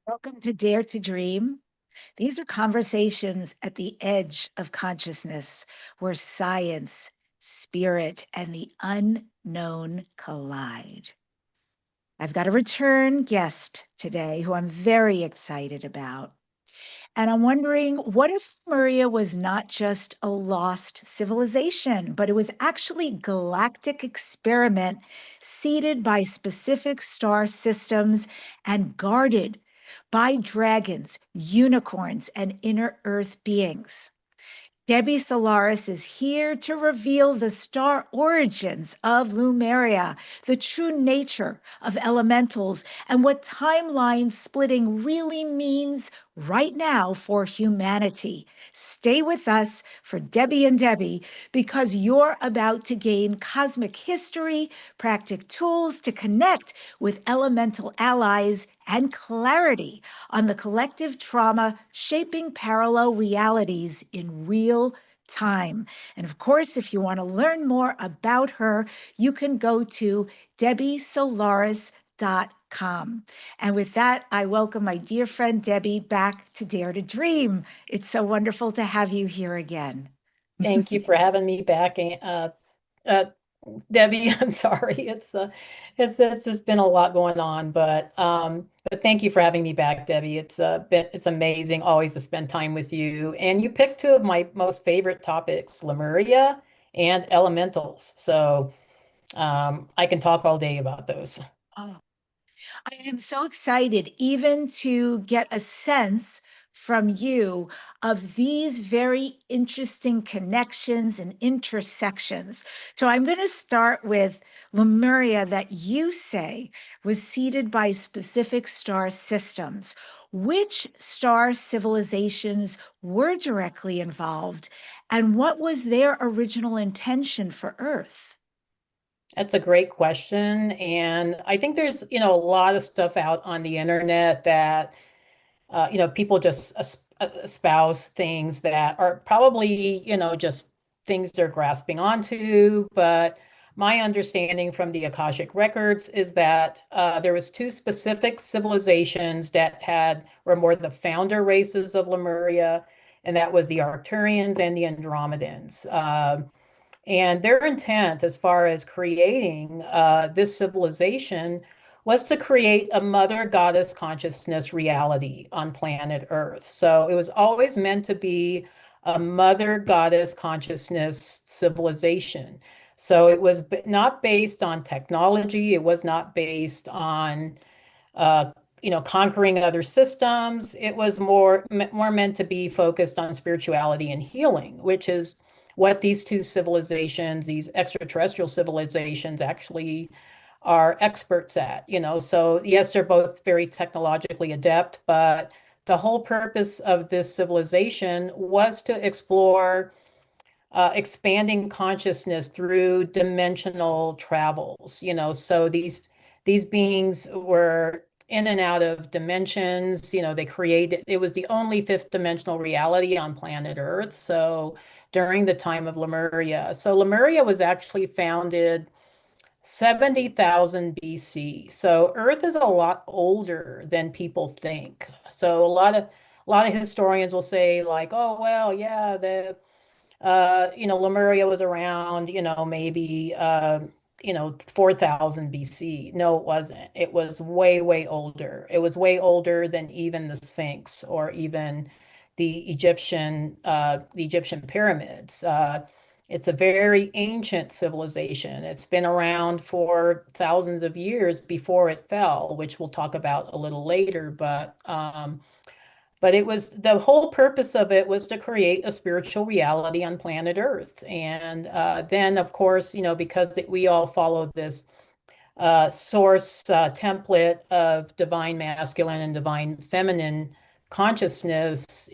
Welcome to Dare to Dream. These are conversations at the edge of consciousness where science, spirit, and the unknown collide. I've got a return guest today who I'm very excited about. And I'm wondering, what if Lemuria was not just a lost civilization, but it was actually galactic experiment seeded by specific star systems and guarded by dragons, unicorns, and inner earth beings? Debbie Solaris is here to reveal the star origins of Lemuria, the true nature of elementals, and what timeline splitting really means right now for humanity. Stay with us for Debbie and Debbie because you're about to gain cosmic history, practical tools to connect with elemental allies, and clarity on the collective trauma shaping parallel realities in real time. And of course, if you want to learn more about her, you can go to debbiesolaris.com. And with that, I welcome my dear friend Debbie back to Dare to Dream. It's so wonderful to have you here again. Thank you for having me back, uh, Debbie. I'm sorry. It's just been a lot going on, but thank you for having me back, Debbie. It's amazing always to spend time with you. And you picked two of my most favorite topics, Lemuria and elementals. So I can talk all day about those. Oh, I am so excited even to get a sense from you of these very interesting connections and intersections. So I'm going to start with Lemuria, that you say was seeded by specific star systems. Which star civilizations were directly involved, and what was their original intention for Earth? That's a great question. And I think there's, a lot of stuff out on the internet that people just espouse things that are probably, just things they're grasping onto. But my understanding from the Akashic records is that there was two specific civilizations that were more the founder races of Lemuria, and that was the Arcturians and the Andromedans. And their intent, as far as creating this civilization, was to create a mother goddess consciousness reality on planet Earth. So it was always meant to be a mother goddess consciousness civilization. So it was not based on technology. It was not based on, uh, conquering other systems. It was more meant to be focused on spirituality and healing, which is what these two civilizations, these extraterrestrial civilizations, actually are experts at. So yes, they're both very technologically adept, but the whole purpose of this civilization was to explore expanding consciousness through dimensional travels. So these beings were in and out of dimensions. They created, it was the only fifth dimensional reality on planet Earth. So during the time of Lemuria. So Lemuria was actually founded 70,000 BC. So Earth is a lot older than people think. So a lot of historians will say like, oh well, yeah, Lemuria was around, maybe 4,000 BC. No, it wasn't. It was way, way older. It was way older than even the Sphinx or even the Egyptian pyramids. It's a very ancient civilization. It's been around for thousands of years before it fell, which we'll talk about a little later. But it was, the whole purpose of it was to create a spiritual reality on planet Earth. And then, of course, because we all follow this source template of divine masculine and divine feminine consciousness,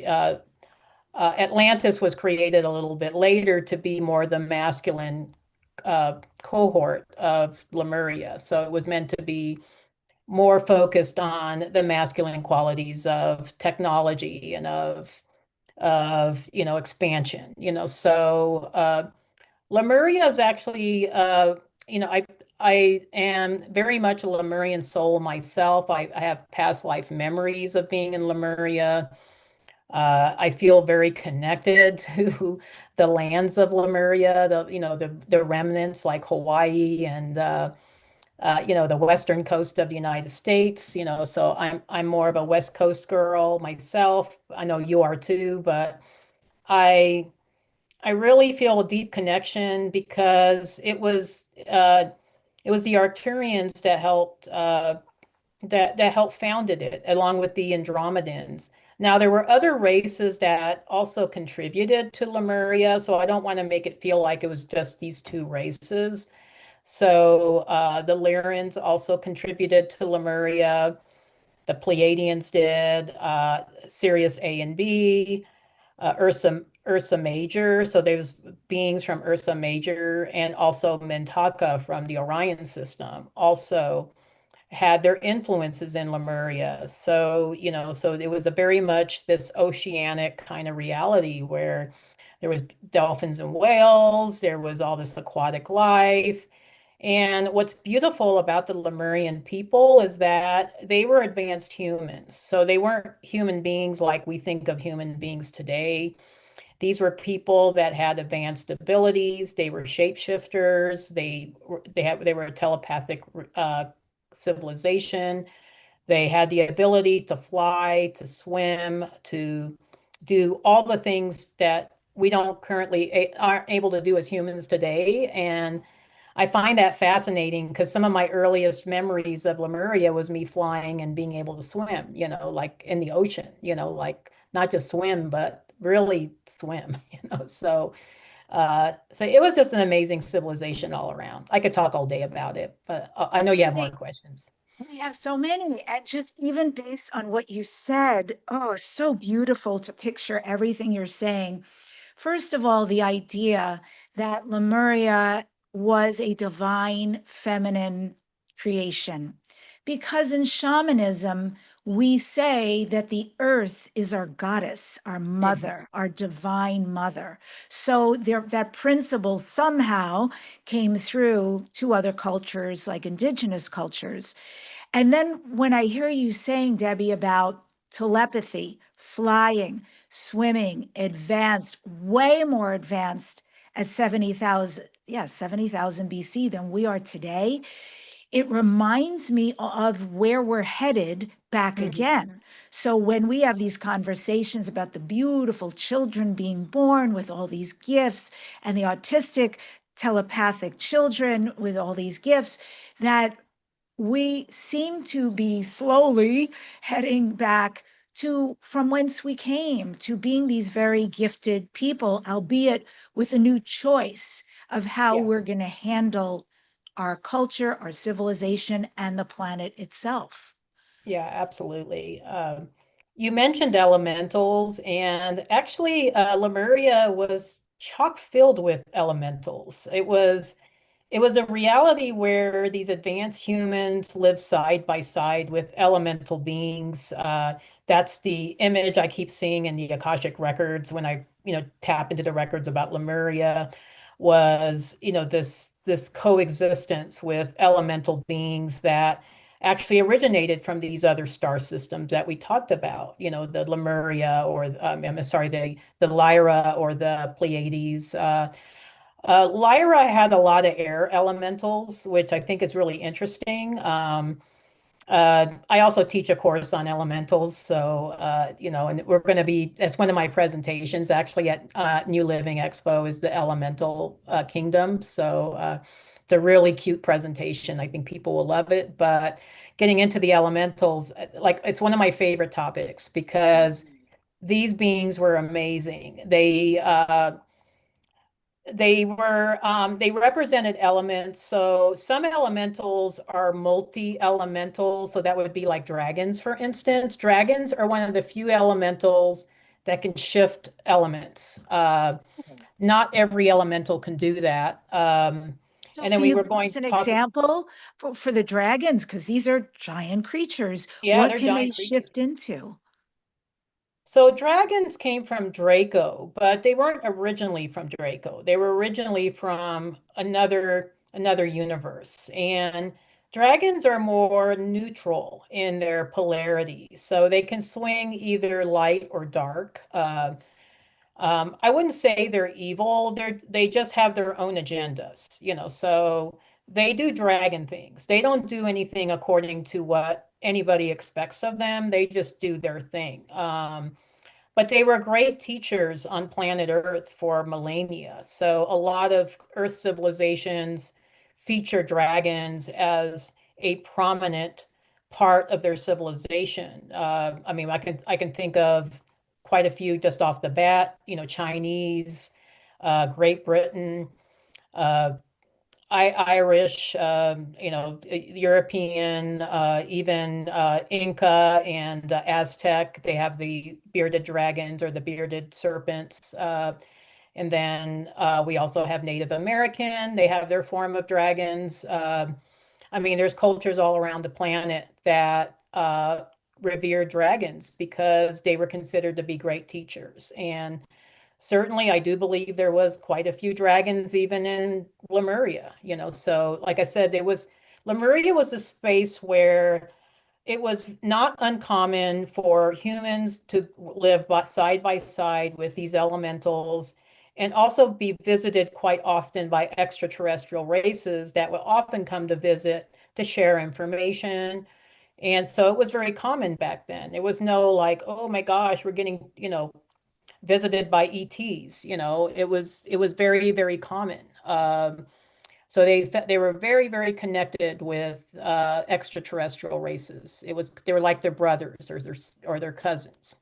Atlantis was created a little bit later to be more the masculine cohort of Lemuria. So it was meant to be more focused on the masculine qualities of technology and of expansion. So Lemuria is actually I am very much a Lemurian soul myself. I have past life memories of being in Lemuria. I feel very connected to the lands of Lemuria, the remnants like Hawaii and the western coast of the United States. So I'm more of a West Coast girl myself. I know you are too, but I I really feel a deep connection because it was the Arcturians that helped founded it, along with the Andromedans. Now there were other races that also contributed to Lemuria, so I don't want to make it feel like it was just these two races. So the Lyrians also contributed to Lemuria. The Pleiadians did, Sirius A and B, Ursa Major. So there's beings from Ursa Major, and also Mintaka from the Orion system also had their influences in Lemuria. So it was a very much this oceanic kind of reality where there was dolphins and whales, there was all this aquatic life. And what's beautiful about the Lemurian people is that they were advanced humans. So they weren't human beings like we think of human beings today. These were people that had advanced abilities. They were shapeshifters. They were a telepathic civilization. They had the ability to fly, to swim, to do all the things that we don't currently aren't able to do as humans today. And I find that fascinating because some of my earliest memories of Lemuria was me flying and being able to swim, like in the ocean, like not just swim, but really swim, so it was just an amazing civilization all around. I could talk all day about it, but I know you have more Really, questions. we have so many. And just even based on what you said, oh, so beautiful to picture everything you're saying. First of all, the idea that Lemuria was a divine feminine creation. Because in shamanism, we say that the earth is our goddess, our Mhm. mother, our divine mother. So there, that principle somehow came through to other cultures, like indigenous cultures. And then when I hear you saying, Debbie, about telepathy, flying, swimming, advanced, way more advanced at 70,000, yeah, 70,000 BC than we are today, it reminds me of where we're headed back Mhm. again. So when we have these conversations about the beautiful children being born with all these gifts and the autistic telepathic children with all these gifts, that we seem to be slowly heading back to from whence we came, to being these very gifted people, albeit with a new choice of how Yeah. we're going to handle our culture, our civilization, and the planet itself. Yeah, absolutely. You mentioned elementals, and actually, Lemuria was chock filled with elementals. It was a reality where these advanced humans live side by side with elemental beings. That's the image I keep seeing in the Akashic records when I, tap into the records about Lemuria, was, this coexistence with elemental beings that actually originated from these other star systems that we talked about, the Lemuria, or I'm sorry, the Lyra or the Pleiades. Lyra had a lot of air elementals, which I think is really interesting. I also teach a course on elementals, so and we're going to be. That's one of my presentations actually at New Living Expo is the elemental kingdom. So it's a really cute presentation. I think people will love it. But getting into the elementals, like it's one of my favorite topics because these beings were amazing. They represented elements. So some elementals are multi-elemental. So that would be like dragons, for instance. Dragons are one of the few elementals that can shift elements. Not every elemental can do that. So And then can we you were give going us to an talk, example for the dragons? Because these are giant creatures. yeah, What they're can they giant creatures. shift into? So dragons came from Draco, but they weren't originally from Draco. They were originally from another universe. And dragons are more neutral in their polarity, so they can swing either light or dark. I wouldn't say they're evil. They just have their own agendas, so they do dragon things. They don't do anything according to what anybody expects of them. They just do their thing. But they were great teachers on planet Earth for millennia. So a lot of Earth civilizations feature dragons as a prominent part of their civilization. I mean, I can think of quite a few just off the bat. Chinese, Great Britain, uh, Irish, European, even Inca and Aztec. They have the bearded dragons or the bearded serpents. And then we also have Native American. They have their form of dragons. I mean, there's cultures all around the planet that revere dragons because they were considered to be great teachers. And certainly, I do believe there was quite a few dragons even in Lemuria, So, like I said, Lemuria was a space where it was not uncommon for humans to live by side with these elementals and also be visited quite often by extraterrestrial races that would often come to visit to share information. And so it was very common back then. There was no like, oh my gosh, we're getting, visited by ETs. It was very, very common. So they were very, very connected with extraterrestrial races. They were like their brothers or their cousins.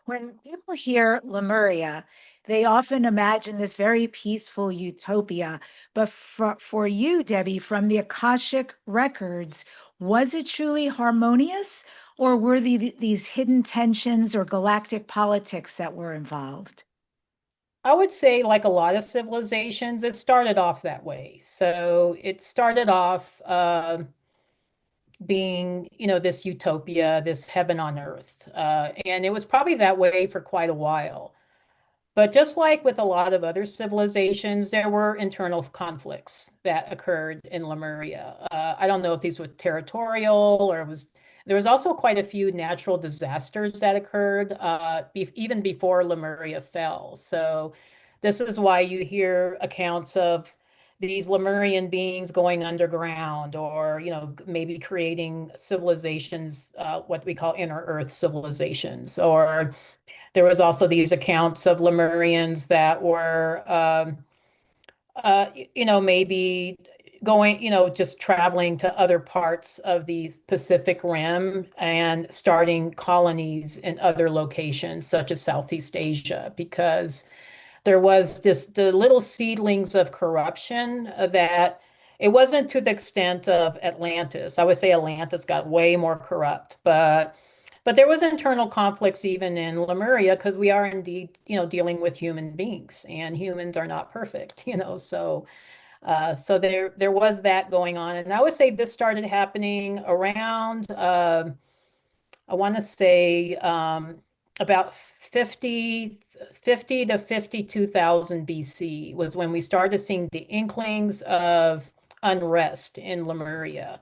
When people hear Lemuria, they often imagine this very peaceful utopia. But for you, Debbie, from the Akashic records, was it truly harmonious, or were these hidden tensions or galactic politics that were involved? I would say, like a lot of civilizations, it started off that way. So it started off being, this utopia, this heaven on earth. And it was probably that way for quite a while. But just like with a lot of other civilizations, there were internal conflicts that occurred in Lemuria. I don't know if these were territorial or there was also quite a few natural disasters that occurred even before Lemuria fell. So this is why you hear accounts of these Lemurian beings going underground or, maybe creating civilizations, what we call inner earth civilizations, or there was also these accounts of Lemurians that were, maybe going, just traveling to other parts of the Pacific Rim and starting colonies in other locations, such as Southeast Asia, because there was the little seedlings of corruption that it wasn't to the extent of Atlantis. I would say Atlantis got way more corrupt, but there was internal conflicts even in Lemuria because we are indeed, dealing with human beings and humans are not perfect, so there was that going on. And I would say this started happening around I want to say about 50 to 52,000 BC was when we started seeing the inklings of unrest in Lemuria.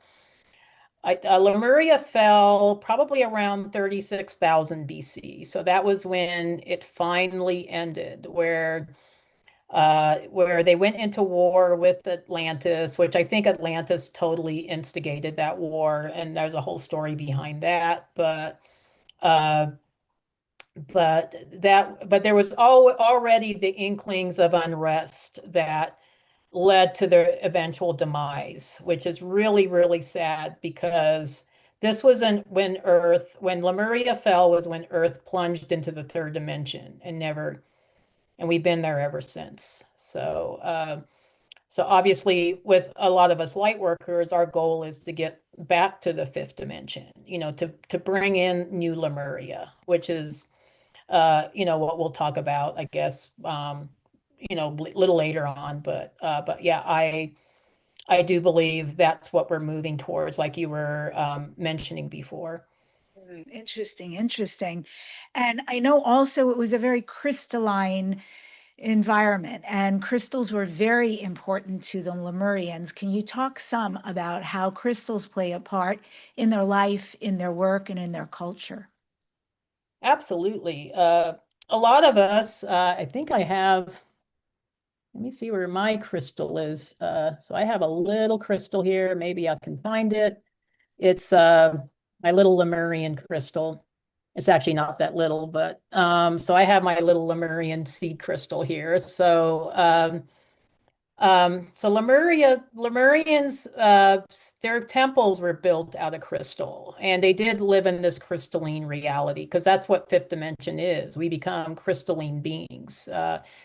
Lemuria fell probably around 36,000 BC. So that was when it finally ended, where they went into war with Atlantis, which I think Atlantis totally instigated that war, and there's a whole story behind that. Uh, but there was already the inklings of unrest that led to their eventual demise, which is really, really sad because this was when Lemuria fell was when Earth plunged into the third dimension and we've been there ever since. So obviously, with a lot of us light workers, our goal is to get back to the fifth dimension, to bring in new Lemuria, which is, what we'll talk about, I guess, little later on. But yeah, I do believe that's what we're moving towards, like you were mentioning before. Interesting, interesting. And I know also it was a very crystalline environment, and crystals were very important to the Lemurians. Can you talk some about how crystals play a part in their life, in their work, and in their culture? Absolutely. A lot of us, I think I have, let me see where my crystal is. So I have a little crystal here. Maybe I can find it. It's my little Lemurian crystal. It's actually not that little, but so I have my little Lemurian seed crystal here. So Lemurians, their temples were built out of crystal, and they did live in this crystalline reality because that's what fifth dimension is. We become crystalline beings,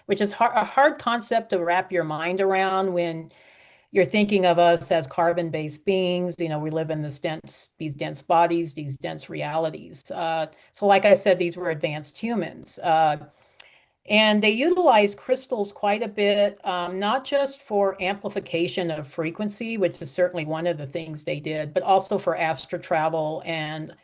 which is a hard concept to wrap your mind around when you're thinking of us as carbon-based beings. You know, we live in these dense bodies, these dense realities. So, like I said, these were advanced humans. And they utilize crystals quite a bit, not just for amplification of frequency, which is certainly one of the things they did, but also for astral travel and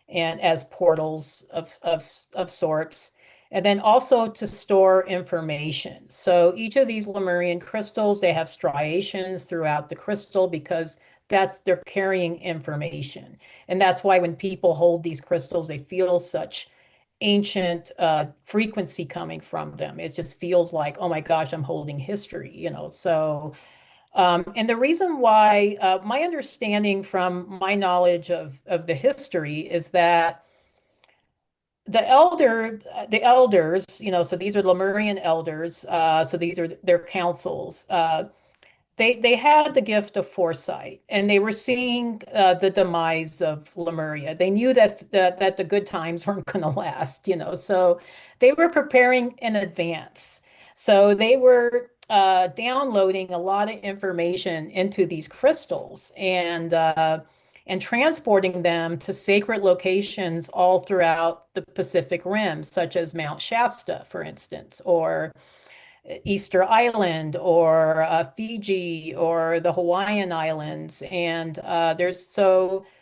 as portals of sorts. And then also to store information. So each of these Lemurian crystals, they have striations throughout the crystal because they're carrying information. And that's why when people hold these crystals, they feel such ancient frequency coming from them. It just feels like, oh my gosh, I'm holding history, you know. And the reason why, my understanding from my knowledge of the history is that the elders, you know, so these are Lemurian elders, so these are their councils. They had the gift of foresight, and they were seeing the demise of Lemuria. They knew that the good times weren't going to last, you know, so they were preparing in advance. So they were downloading a lot of information into these crystals and transporting them to sacred locations all throughout the Pacific Rim, such as Mount Shasta, for instance, or Easter Island or Fiji or the Hawaiian Islands. And there's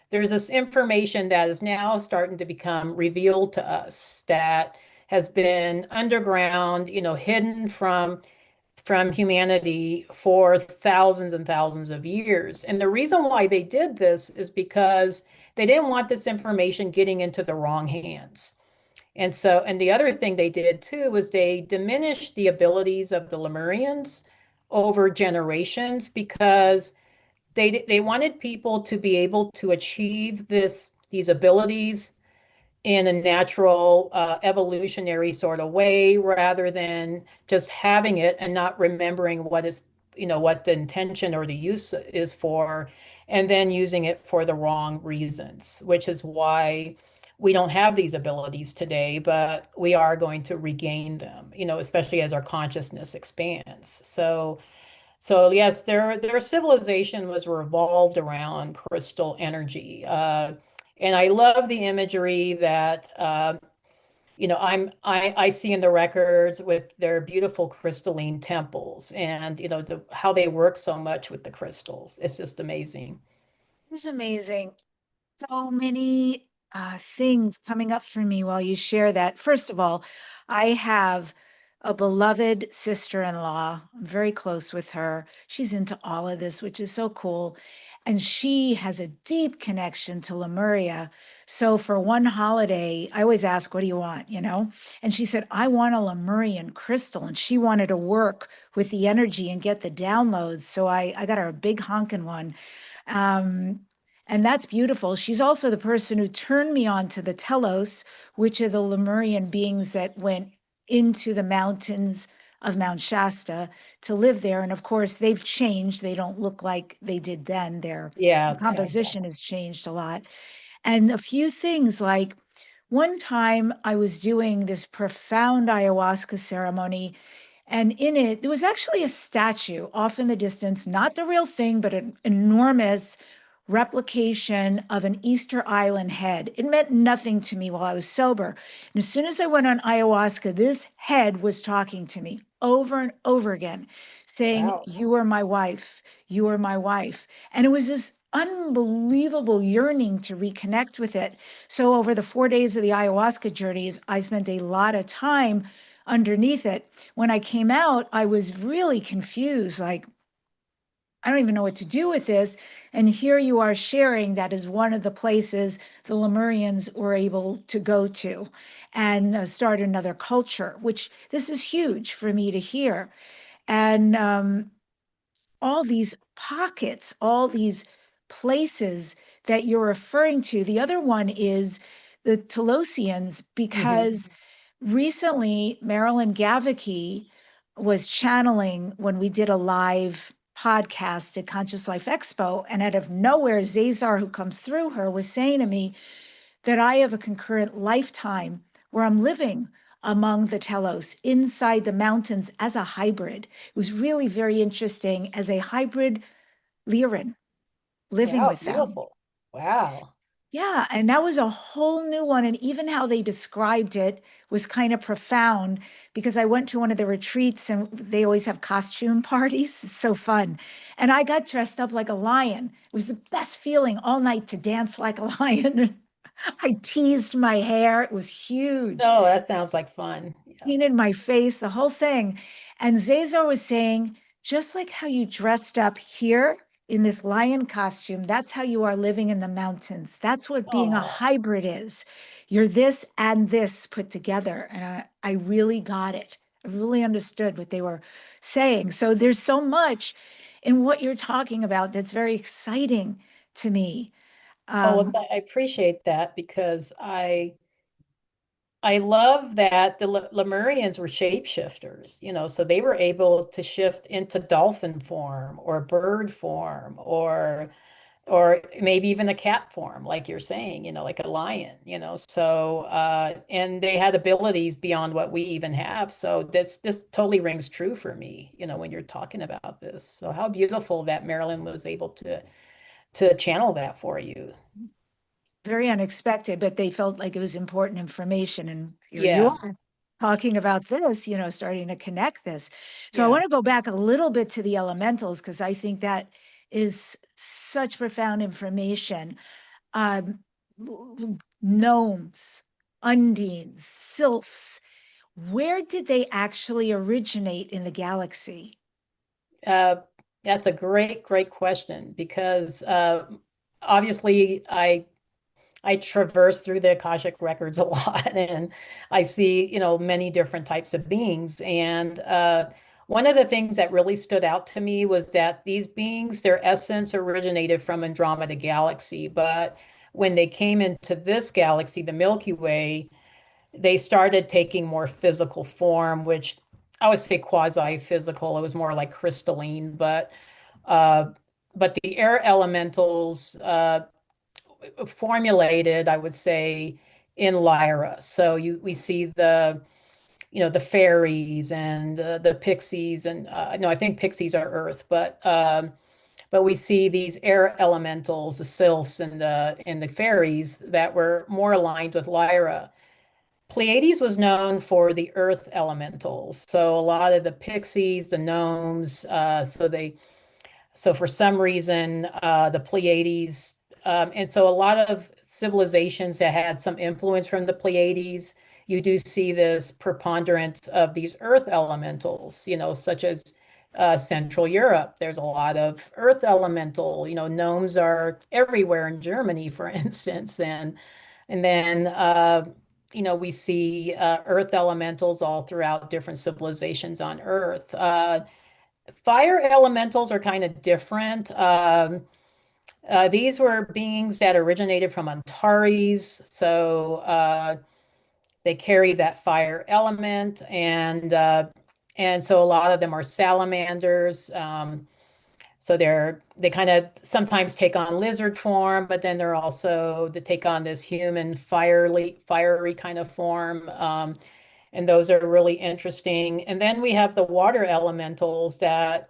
this information that is now starting to become revealed to us that has been underground, you know, hidden from humanity for thousands and thousands of years. And the reason why they did this is because they didn't want this information getting into the wrong hands. And the other thing they did too was they diminished the abilities of the Lemurians over generations because they wanted people to be able to achieve these abilities in a natural evolutionary sort of way rather than just having it and not remembering what the intention or the use is for, and then using it for the wrong reasons, which is why we don't have these abilities today, but we are going to regain them, you know, especially as our consciousness expands. So yes, their civilization was revolved around crystal energy. And I love the imagery that I see in the records with their beautiful crystalline temples and how they work so much with the crystals. It's just amazing. It's amazing. So many things coming up for me while you share that. First of all, I have a beloved sister-in-law. I'm very close with her. She's into all of this, which is so cool. And she has a deep connection to Lemuria. So for one holiday, I always ask, what do you want? You know? And she said, I want a Lemurian crystal. And she wanted to work with the energy and get the downloads. So I got her a big honking one. Um, and that's beautiful. She's also the person who turned me on to the Telos, which are the Lemurian beings that went into the mountains of Mount Shasta to live there. And of course, they've changed. They don't look like they did then. Their Yeah, yeah, composition exactly. has changed a lot. And a few things like one time I was doing this profound ayahuasca ceremony, and in it, there was actually a statue off in the distance, not the real thing, but an enormous replication of an Easter Island head. It meant nothing to me while I was sober. And as soon as I went on ayahuasca, this head was talking to me over and over again, saying, Wow. you are my wife. You are my wife. And it was this unbelievable yearning to reconnect with it. So over the 4 days of the ayahuasca journeys, I spent a lot of time underneath it. When I came out, I was really confused, like, I don't even know what to do with this. And here you are sharing that is one of the places the Lemurians were able to go to and start another culture, which this is huge for me to hear. And all these pockets, all these places that you're referring to. The other one is the Telosians, Hmm. because recently Marilyn Gavicky was channeling when we did a live podcast at Conscious Life Expo, and out of nowhere, Zazar, who comes through her, was saying to me that I have a concurrent lifetime where I'm living among the Telos inside the mountains as a hybrid. It was really very interesting as a hybrid Lyran living Yeah, with them. beautiful. Wow. Yeah, and that was a whole new one. And even how they described it was kind of profound because I went to one of the retreats and they always have costume parties. It's so fun. And I got dressed up like a lion. It was the best feeling all night to dance like a lion. I teased my hair. It was huge. Oh, that sounds like fun. Yeah. Painted my face, the whole thing. And Zazor was saying, just like how you dressed up here in this lion costume, that's how you are living in the mountains. That's what being a Oh, hybrid is. You're this and this put together. And I really got it. I really understood what they were saying. So there's so much in what you're talking about that's very exciting to me. oh, well, Um, I appreciate that because I love that the Lemurians were shapeshifters, so they were able to shift into dolphin form or bird form or maybe even a cat form, like you're saying, like a lion, so and they had abilities beyond what we even have. So this totally rings true for me, when you're talking about this. So how beautiful that Marilyn was able to channel that for you. Very unexpected, but they felt like it was important information. And here you Yeah, are talking about this, starting to connect this. So I yeah. want to go back a little bit to the elementals because I think that is such profound information. Um, Gnomes, undines, sylphs, where did they actually originate in the galaxy? Uh, that's a great question because obviously I traverse through the Akashic records a lot and I see, many different types of beings. And one of the things that really stood out to me was that these beings, their essence originated from Andromeda Galaxy. But when they came into this galaxy, the Milky Way, they started taking more physical form, which I would say quasi-physical. It was more like crystalline, uh, but the air elementals formulated, I would say, in Lyra. So we see the fairies and the pixies, and no, I think pixies are Earth, but we see these air elementals, the sylphs and the fairies that were more aligned with Lyra. Pleiades was known for the earth elementals. So a lot of the pixies, the gnomes, so for some reason, the Pleiades, and so a lot of civilizations that had some influence from the Pleiades, you do see this preponderance of these earth elementals, such as Central Europe. There's a lot of earth elemental, gnomes are everywhere in Germany, for instance, and then we see earth elementals all throughout different civilizations on Earth. Fire elementals are kind of different. These were beings that originated from Antares, so they carry that fire element, and so a lot of them are salamanders. So they kind of sometimes take on lizard form, but then they take on this human fiery kind of form. And those are really interesting. And then we have the water elementals that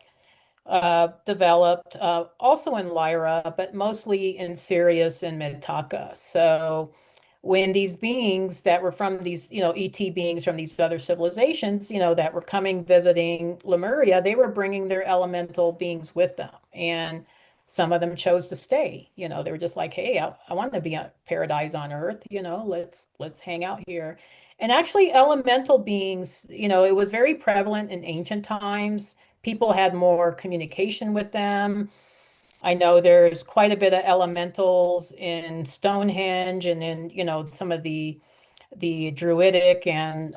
developed also in Lyra, but mostly in Sirius and Mitaka. So when these beings that were from these, ET beings from these other civilizations, that were coming visiting Lemuria, they were bringing their elemental beings with them. And some of them chose to stay. They were just like, hey, I want to be a paradise on Earth, let's hang out here. And actually, elemental beings, it was very prevalent in ancient times. People had more communication with them. I know there's quite a bit of elementals in Stonehenge and in, some of the Druidic and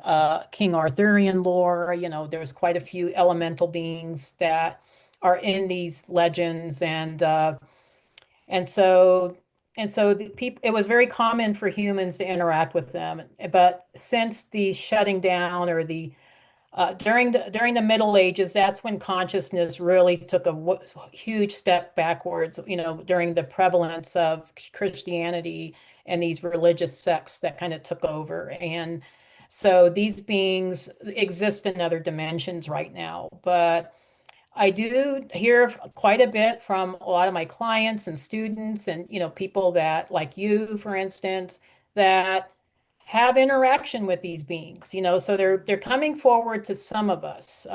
King Arthurian lore. There's quite a few elemental beings that are in these legends, and so the people, it was very common for humans to interact with them. But since the shutting down or the during the Middle Ages, that's when consciousness really took a huge step backwards, during the prevalence of Christianity and these religious sects that kind of took over. And so these beings exist in other dimensions right now. But I do hear quite a bit from a lot of my clients and students and, people that like you, for instance, that have interaction with these beings, so they're coming forward to some of us.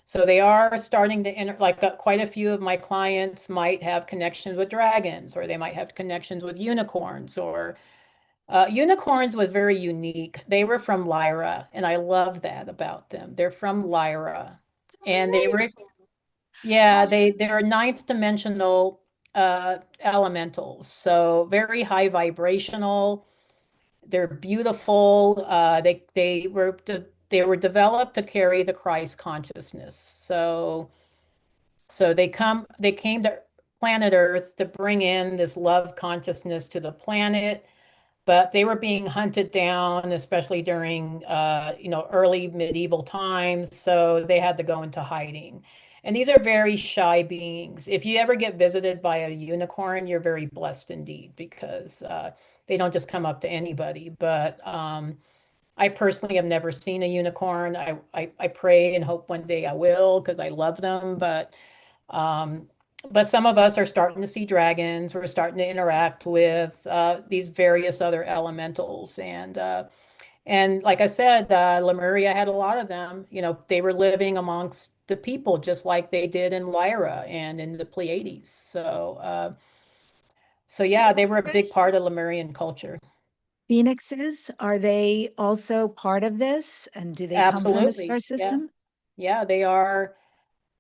So they are starting to like quite a few of my clients might have connections with dragons, or they might have connections with unicorns, or unicorns was very unique. They were from Lyra, and I love that about them. They're from Lyra, and they were, Amazing. yeah, Well, they're ninth dimensional elementals, so very high vibrational. They're beautiful. They were developed to carry the Christ consciousness. So they came to planet Earth to bring in this love consciousness to the planet, but they were being hunted down, especially during early medieval times. So they had to go into hiding. And these are very shy beings. If you ever get visited by a unicorn, you're very blessed indeed, because they don't just come up to anybody. But I personally have never seen a unicorn. I pray and hope one day I will, because I love them. Um, but some of us are starting to see dragons. We're starting to interact with these various other elementals, and like I said, Lemuria had a lot of them. They were living amongst the people just like they did in Lyra and in the Pleiades. So yeah, they were a big phoenixes, part of Lemurian culture. phoenixes, are they also part of this? And do they come from a star Absolutely, yeah, system? yeah, they are.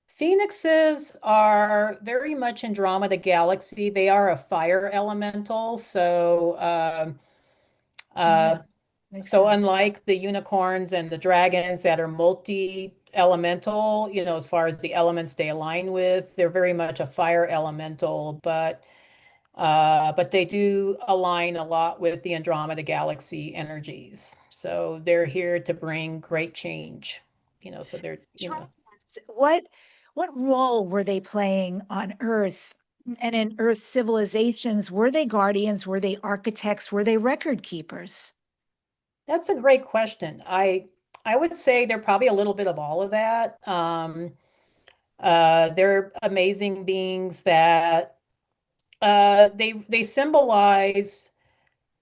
Phoenixes are very much Andromeda Galaxy. They are a fire elemental, Yeah, uh, makes so sense. unlike the unicorns and the dragons that are multi-elemental, as far as the elements they align with, they're very much a fire elemental, but they do align a lot with the Andromeda Galaxy energies. So they're here to bring great change. So Dragons, what role were they playing on Earth and in Earth civilizations? Were they guardians? Were they architects? Were they record keepers? that's a great question. I would say they're probably a little bit of all of that. They're amazing beings that they symbolize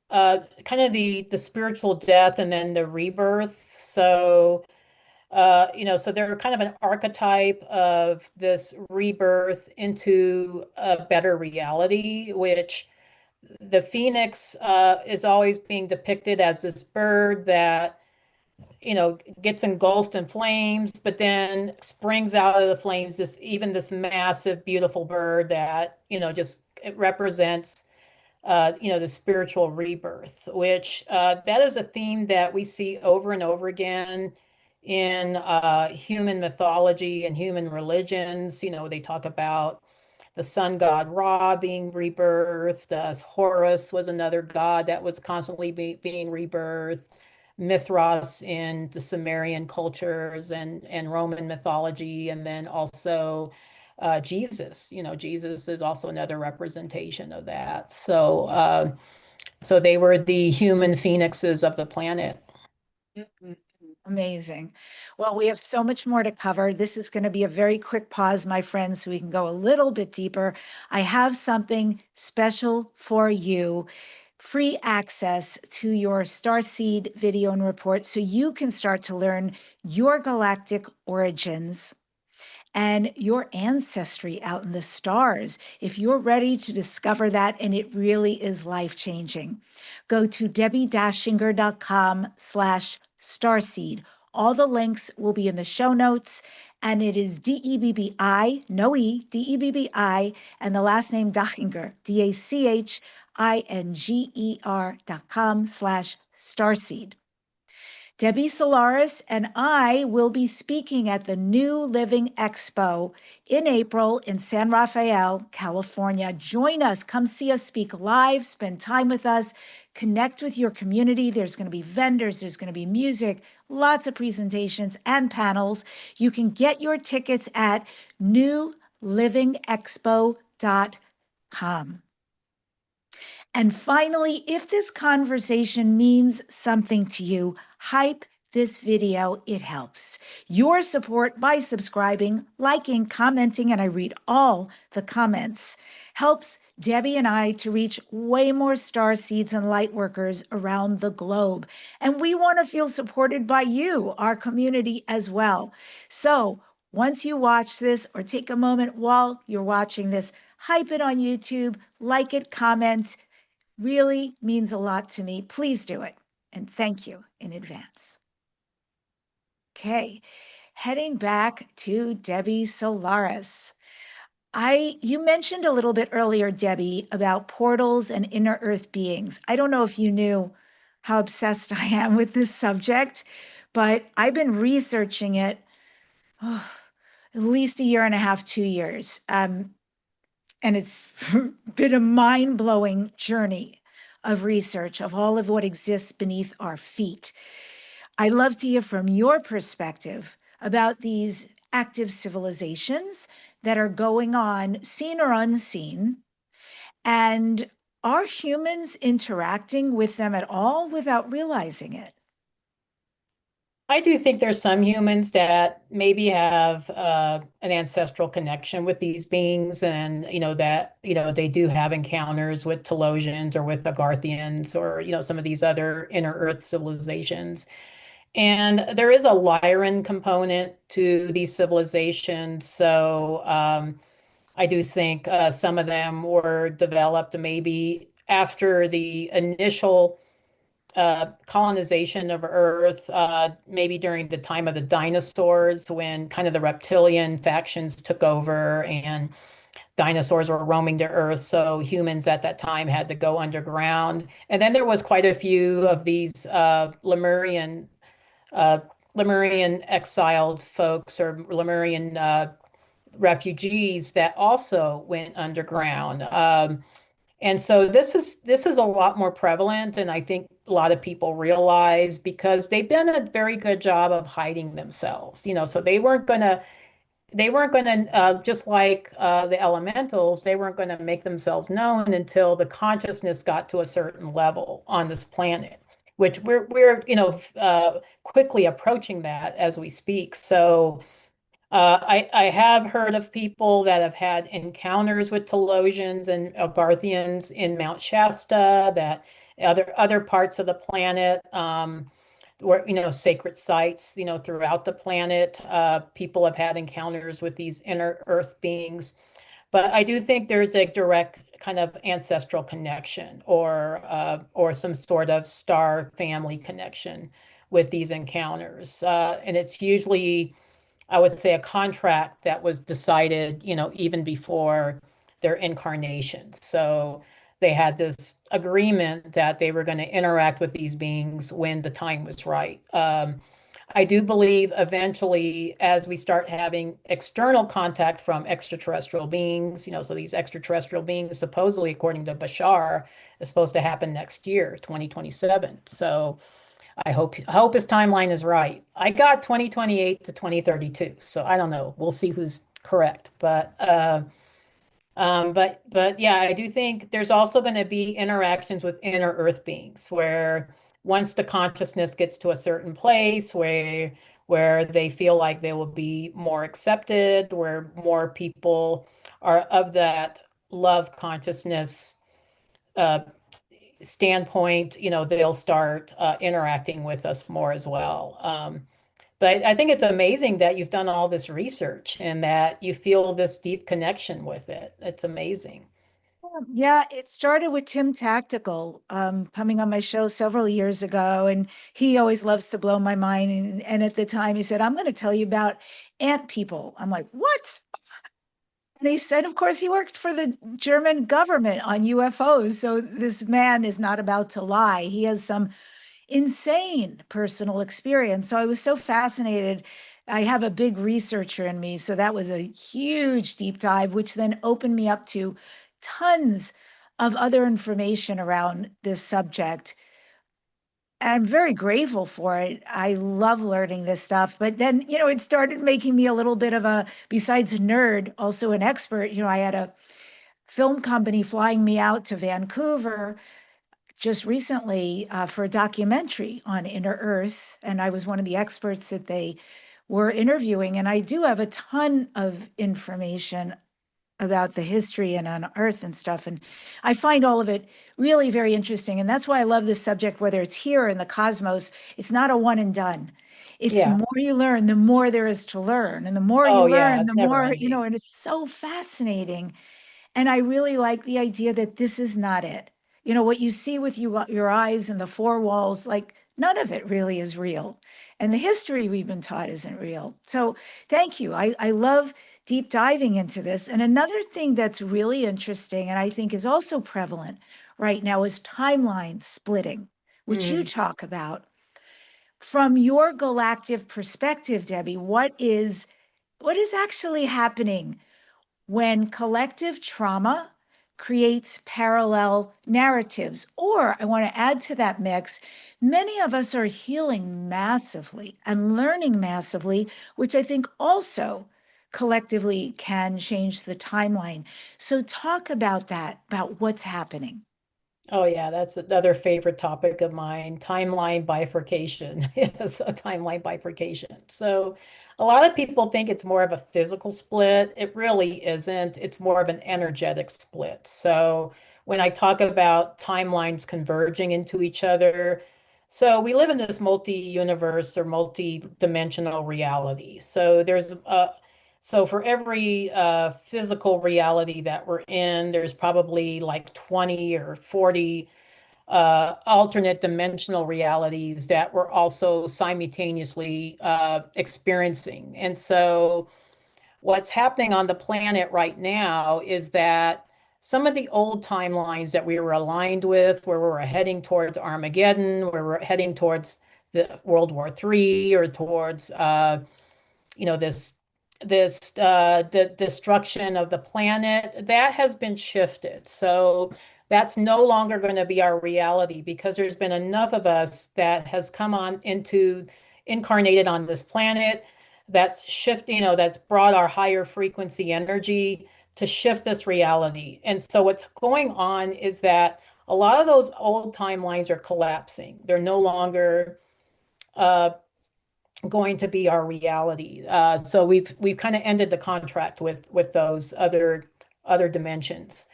kind of the spiritual death and then the rebirth. So they're kind of an archetype of this rebirth into a better reality, which the phoenix is always being depicted as this bird that gets engulfed in flames, but then springs out of the flames, this massive, beautiful bird that, just it represents, the spiritual rebirth, which that is a theme that we see over and over again in human mythology and human religions. They talk about the sun god Ra being rebirthed. Horus was another god that was constantly being rebirthed. Mithras in the Sumerian cultures and Roman mythology, and then also Jesus. Jesus is also another representation of that. So they were the human phoenixes of the planet. Mhm. Amazing. Well, we have so much more to cover. This is going to be a very quick pause, my friends, so we can go a little bit deeper. I have something special for you, free access to your Starseed video and report so you can start to learn your galactic origins and your ancestry out in the stars. If you're ready to discover that, and it really is life-changing, go to debbie-shinger.com/starseed. All the links will be in the show notes, and it is DEBBI, no E, DEBBI, and the last name Dachinger, DACHINGER.com/starseed. Debbie Solaris and I will be speaking at the New Living Expo in April in San Rafael, California. Join us. Come see us speak live, spend time with us, connect with your community. There's going to be vendors, there's going to be music, lots of presentations and panels. You can get your tickets at newlivingexpo.com. And finally, if this conversation means something to you, hype this video, it helps. Your support by subscribing, liking, commenting, and I read all the comments, helps Debbie and I to reach way more star seeds and light workers around the globe. And we want to feel supported by you, our community, as well. So once you watch this, or take a moment while you're watching this, hype it on YouTube, like it, comment. Really means a lot to me. Please do it. And thank you in advance. Okay, heading back to Debbie Solaris. You mentioned a little bit earlier, Debbie, about portals and inner earth beings. I don't know if you knew how obsessed I am with this subject, but I've been researching it at least a year and a half, 2 years. And it's been a mind-blowing journey of research of all of what exists beneath our feet. I'd love to hear from your perspective about these active civilizations that are going on, seen or unseen, and are humans interacting with them at all without realizing it? I do think there's some humans that maybe have an ancestral connection with these beings, and that they do have encounters with Telosians or with Agarthians or some of these other inner Earth civilizations. And there is a Lyran component to these civilizations, so I do think some of them were developed maybe after the initial colonization of Earth, maybe during the time of the dinosaurs, when kind of the reptilian factions took over and dinosaurs were roaming the Earth. So humans at that time had to go underground. And then there was quite a few of these uh, Lemurian exiled folks or Lemurian refugees that also went underground. And so this is a lot more prevalent, and I think a lot of people realize because they've done a very good job of hiding themselves. So they weren't gonna just like the elementals, they weren't gonna make themselves known until the consciousness got to a certain level on this planet, which we're quickly approaching that as we speak. So. I have heard of people that have had encounters with Telosians and Algarthians in Mount Shasta, that other parts of the planet, where sacred sites, throughout the planet. People have had encounters with these inner Earth beings, but I do think there's a direct kind of ancestral connection or some sort of star family connection with these encounters, and it's usually, I would say, a contract that was decided, even before their incarnations. So they had this agreement that they were going to interact with these beings when the time was right. I do believe eventually, as we start having external contact from extraterrestrial beings, so these extraterrestrial beings, supposedly, according to Bashar, is supposed to happen next year, 2027. So I hope his timeline is right. I got 2028 to 2032, so I don't know. We'll see who's correct. But yeah, I do think there's also going to be interactions with inner Earth beings where once the consciousness gets to a certain place where they feel like they will be more accepted, where more people are of that love consciousness uh, standpoint, they'll start interacting with us more as well. But I think it's amazing that you've done all this research and that you feel this deep connection with it. It's amazing. Yeah, it started with Tim Tactical coming on my show several years ago, and he always loves to blow my mind. And at the time, he said, "I'm going to tell you about ant people." I'm like, "What?" And he said, of course, he worked for the German government on UFOs. So this man is not about to lie. He has some insane personal experience. So I was so fascinated. I have a big researcher in me. So that was a huge deep dive, which then opened me up to tons of other information around this subject. I'm very grateful for it. I love learning this stuff. But then, it started making me a little bit of a, besides a nerd, also an expert. I had a film company flying me out to Vancouver just recently for a documentary on inner Earth, and I was one of the experts that they were interviewing. And I do have a ton of information about the history and on Earth and stuff, and I find all of it really very interesting. And that's why I love this subject, whether it's here or in the cosmos. It's not a one and done. It's the Yeah. more you learn, the more there is to learn, and the more you Oh, yeah. learn, the It's never more, ending. and it's so fascinating. And I really like the idea that this is not it. What you see with your eyes and the four walls, like none of it really is real. And the history we've been taught isn't real. So thank you. I love deep diving into this. And another thing that's really interesting and I think is also prevalent right now is timeline splitting, which you Mm. talk about. From your galactic perspective, Debbie, what is actually happening when collective trauma creates parallel narratives? Or I want to add to that mix, many of us are healing massively and learning massively, which I think also collectively can change the timeline. So, talk about that, about what's happening. Oh, yeah, that's another favorite topic of mine, timeline bifurcation. Yes, a timeline bifurcation. So, a lot of people think it's more of a physical split. It really isn't. It's more of an energetic split. So, when I talk about timelines converging into each other, so we live in this multi-universe or multi-dimensional reality. So for every physical reality that we're in, there's probably like 20 or 40 alternate dimensional realities that we're also simultaneously experiencing. And so what's happening on the planet right now is that some of the old timelines that we were aligned with, where we were heading towards Armageddon, where we're heading towards the World War III or towards this destruction of the planet, that has been shifted. So that's no longer going to be our reality because there's been enough of us that has come on into incarnated on this planet that's shifting, that's brought our higher frequency energy to shift this reality. And so what's going on is that a lot of those old timelines are collapsing. They're no longer uh, going to be our reality. So we've kind of ended the contract with those other dimensions.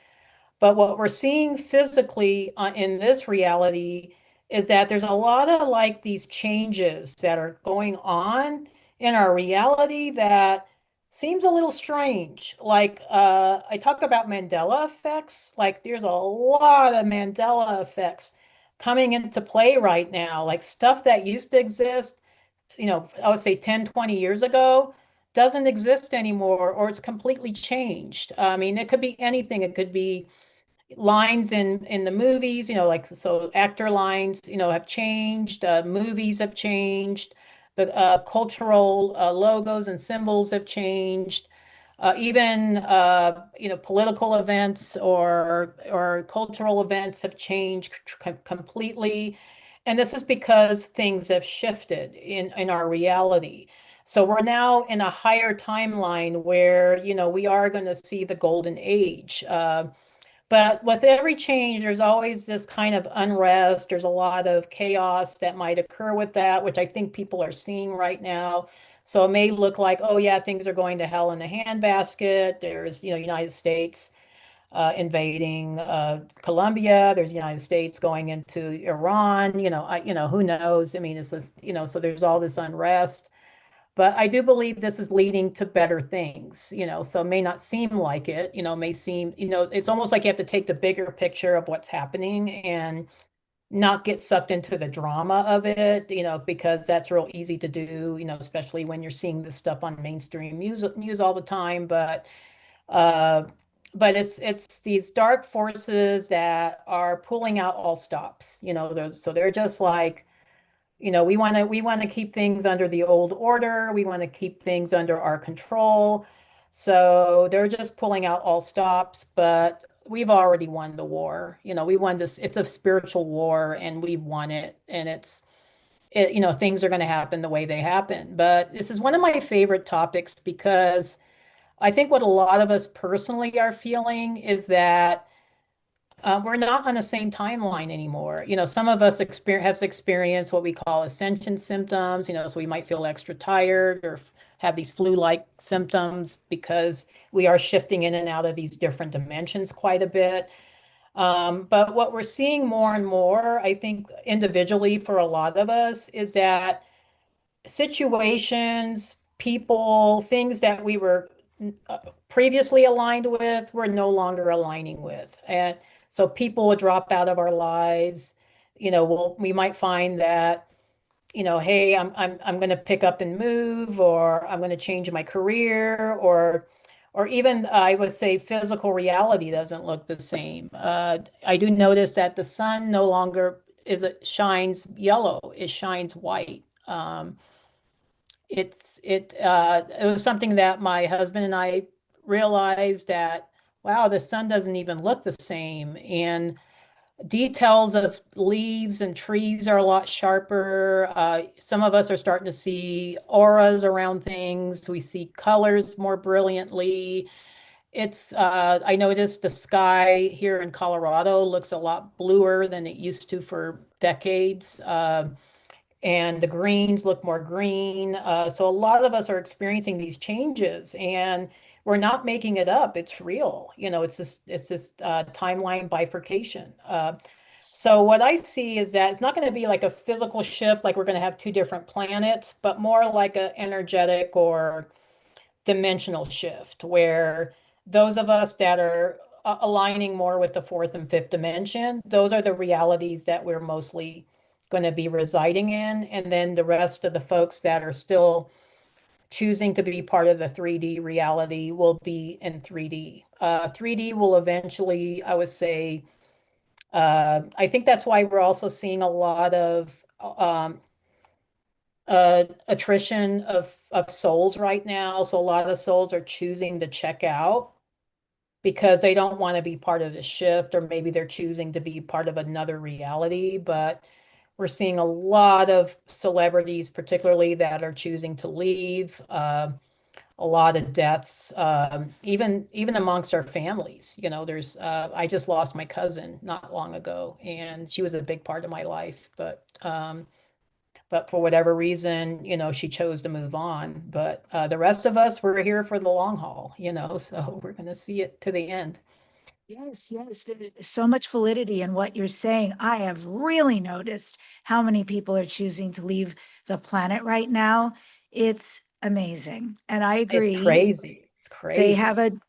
But what we're seeing physically in this reality is that there's a lot of like these changes that are going on in our reality that seems a little strange. Like I talk about Mandela effects. Like there's a lot of Mandela effects coming into play right now. Like stuff that used to exist, I would say 10, 20 years ago, doesn't exist anymore, or it's completely changed. I mean, it could be anything. It could be lines in the movies, like so actor lines, have changed, movies have changed, the cultural logos and symbols have changed. Even political events or cultural events have changed completely, and this is because things have shifted in our reality. So we're now in a higher timeline where we are going to see the golden age. But with every change, there's always this kind of unrest. There's a lot of chaos that might occur with that, which I think people are seeing right now. So it may look like, oh yeah, things are going to hell in a handbasket. There's, United States invading Colombia. There's United States going into Iran. Who knows? I mean, it's this, so there's all this unrest. But I do believe this is leading to better things, so it may not seem like it, may seem, it's almost like you have to take the bigger picture of what's happening and not get sucked into the drama of it, because that's real easy to do, especially when you're seeing this stuff on mainstream news all the time. Uh, but it's these dark forces that are pulling out all stops, so they're just like, we want to keep things under the old order. We want to keep things under our control. So they're just pulling out all stops, but we've already won the war. We won this. It's a spiritual war, and we've won it. And things are going to happen the way they happen. But this is one of my favorite topics because I think what a lot of us personally are feeling is that we're not on the same timeline anymore. Some of us have experienced what we call ascension symptoms, so we might feel extra tired or have these flu-like symptoms because we are shifting in and out of these different dimensions quite a bit. But what we're seeing more and more, I think individually for a lot of us, is that situations, people, things that we were uh, previously aligned with, we're no longer aligning with. And so people will drop out of our lives. We might find that, hey, I'm going to pick up and move, or I'm going to change my career, or even I would say physical reality doesn't look the same. I do notice that the sun no longer shines yellow; it shines white. It was something that my husband and I realized that, wow, the sun doesn't even look the same. And details of leaves and trees are a lot sharper. Some of us are starting to see auras around things. We see colors more brilliantly. I noticed the sky here in Colorado looks a lot bluer than it used to for decades. And the greens look more green. So a lot of us are experiencing these changes, and we're not making it up. It's real. It's this timeline bifurcation. So what I see is that it's not going to be like a physical shift, like we're going to have two different planets, but more like an energetic or dimensional shift where those of us that are aligning more with the fourth and fifth dimension, those are the realities that we're mostly going to be residing in. And then the rest of the folks that are still choosing to be part of the 3D reality will be in 3D. 3D will eventually, I would say, I think that's why we're also seeing a lot of attrition of souls right now. So a lot of souls are choosing to check out because they don't want to be part of the shift, or maybe they're choosing to be part of another reality. But we're seeing a lot of celebrities, particularly that are choosing to leave. A lot of deaths, even amongst our families. There's I just lost my cousin not long ago, and she was a big part of my life. But for whatever reason, she chose to move on. But the rest of us, we're here for the long haul, so we're going to see it to the end. Yes, yes, there's so much validity in what you're saying. I have really noticed how many people are choosing to leave the planet right now. It's amazing. And I It's agree, crazy. It's they have crazy. a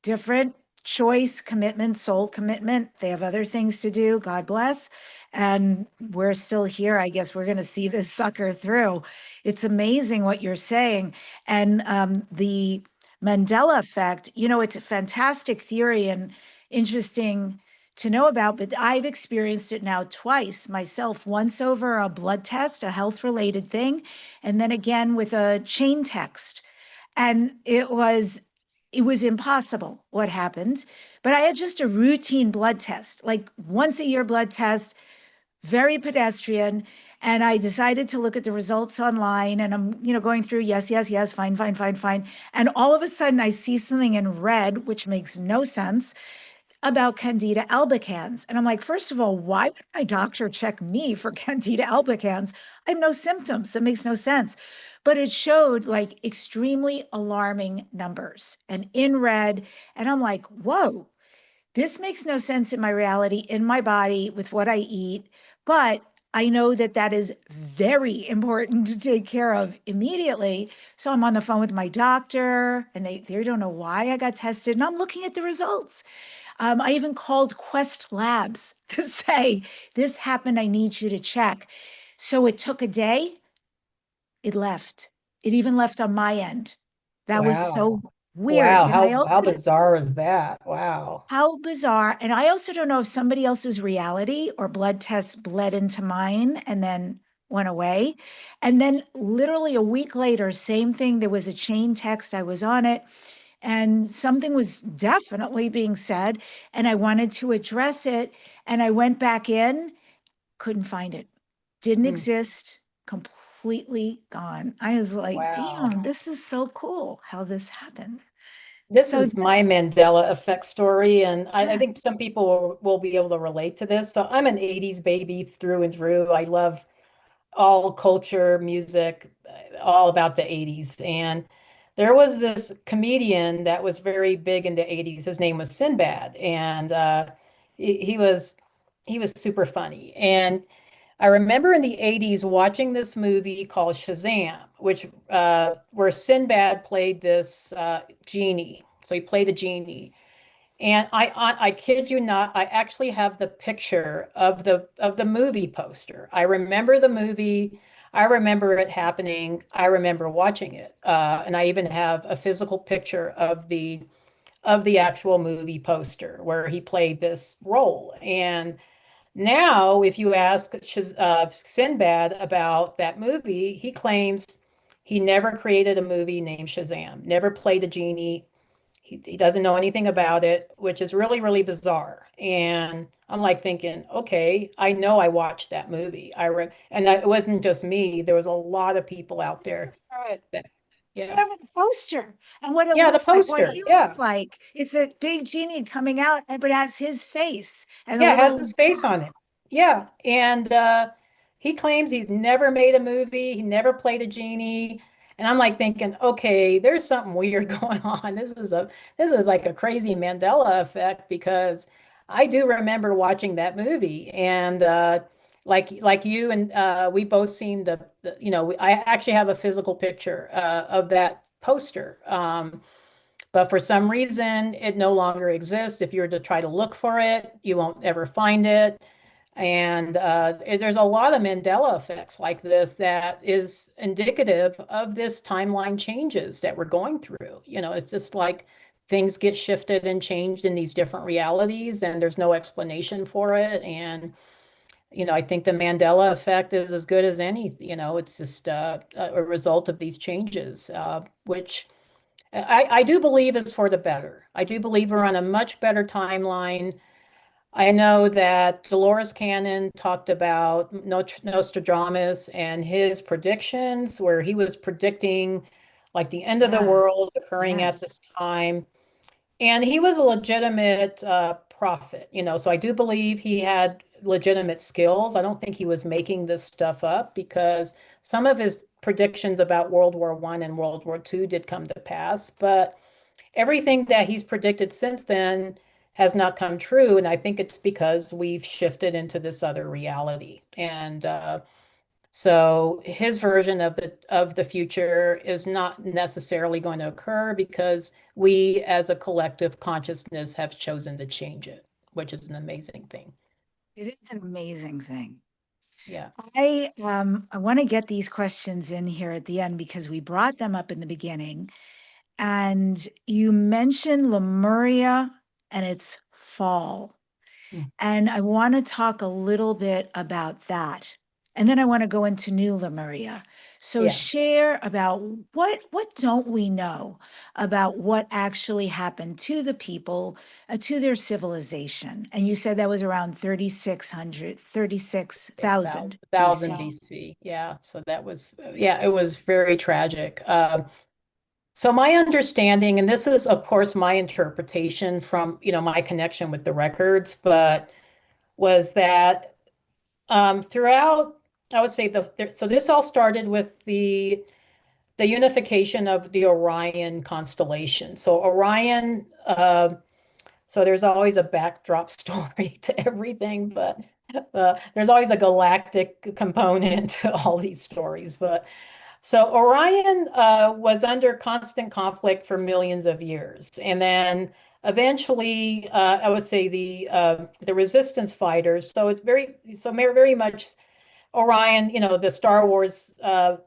different choice, commitment, soul commitment. They have other things to do. God bless. And we're still here. I guess we're going to see this sucker through. It's amazing what you're saying. And the Mandela effect, it's a fantastic theory and interesting to know about, but I've experienced it now twice myself, once over a blood test, a health related thing, and then again with a chain text. And it was impossible what happened, but I had just a routine blood test, like once a year blood test, very pedestrian. And I decided to look at the results online, and I'm, going through, yes, yes, yes, fine, fine, fine, fine. And all of a sudden I see something in red, which makes no sense, about Candida albicans. And I'm like, first of all, why would my doctor check me for Candida albicans? I have no symptoms. That makes no sense. But it showed like extremely alarming numbers and in red. And I'm like, whoa, this makes no sense in my reality, in my body, with what I eat. But I know that that is very important to take care of immediately. So I'm on the phone with my doctor, and they don't know why I got tested, and I'm looking at the results. I even called Quest Labs to say, this happened, I need you to check. So it took a day, it left. It even left on my end. That was so Wow. weird. Wow. And I How also, bizarre is that? Wow. how bizarre. And I also don't know if somebody else's reality or blood tests bled into mine and then went away. And then literally a week later, same thing. There was a chain text. I was on it and something was definitely being said. And I wanted to address it. And I went back in, couldn't find it. Didn't Hmm. exist, completely gone. I was like, Wow. damn, this is so cool how this happened. This So is my this, Mandela effect story, and I yeah, think some people will be able to relate to this. So I'm an 80s baby through and through. I love all culture, music, all about the 80s. And there was this comedian that was very big in the 80s. His name was Sinbad, and he he was super funny. And I remember in the 80s watching this movie called Shazam, which where Sinbad played this genie. So he played a genie. And I kid you not, I actually have the picture of the movie poster. I remember the movie. I remember it happening. I remember watching it. And I even have a physical picture of the actual movie poster where he played this role. And now, if you ask Sinbad about that movie, he claims he never created a movie named Shazam, never played a genie. He doesn't know anything about it, which is really, really bizarre. And I'm like thinking, okay, I know I watched that movie. And it wasn't just me. There was a lot of people out there that, I yeah. remember the poster and what it Yeah, the looks like, what poster. he looks Yeah. like. It's a big genie coming out, but it has his face and a Yeah, it has little his face on it. Yeah. And he claims he's never made a movie, he never played a genie. And I'm like thinking, okay, there's something weird going on. This is like a crazy Mandela effect because I do remember watching that movie and like you and we both seen you know, I actually have a physical picture of that poster. But for some reason, it no longer exists. If you were to try to look for it, you won't ever find it. And there's a lot of Mandela effects like this that is indicative of this timeline changes that we're going through. You know, it's just like things get shifted and changed in these different realities, and there's no explanation for it. And, you know, I think the Mandela effect is as good as any, you know, it's just a result of these changes, which I do believe it's for the better. I do believe we're on a much better timeline. I know that Dolores Cannon talked about Nostradamus and his predictions, where he was predicting like the end of the yeah, world occurring at yes. this time. And he was a legitimate prophet, you know, so I do believe he had legitimate skills. I don't think he was making this stuff up because some of his predictions about World War One and World War Two did come to pass, but everything that he's predicted since then has not come true. And I think it's because we've shifted into this other reality. And so his version of the future is not necessarily going to occur because we as a collective consciousness have chosen to change it, which is an amazing thing. It is an amazing thing. Yeah. I want to get these questions in here at the end because we brought them up in the beginning. And you mentioned Lemuria and its fall. Mm. And I want to talk a little bit about that. And then I want to go into New Lemuria. So Yeah. share about what don't we know about what actually happened to the people, to their civilization. And you said that was around 3600, Yeah, 36,000 1000 BC. BC. Yeah. So that was, yeah, it was very tragic. So my understanding, and this is of course my interpretation from, you know, my connection with the records, but was that throughout, I would say so this all started with the unification of the Orion constellation. So Orion, so there's always a backdrop story to everything, but There's always a galactic component to all these stories. But so Orion was under constant conflict for millions of years, and then eventually, I would say the resistance fighters. So it's very much Orion. The Star Wars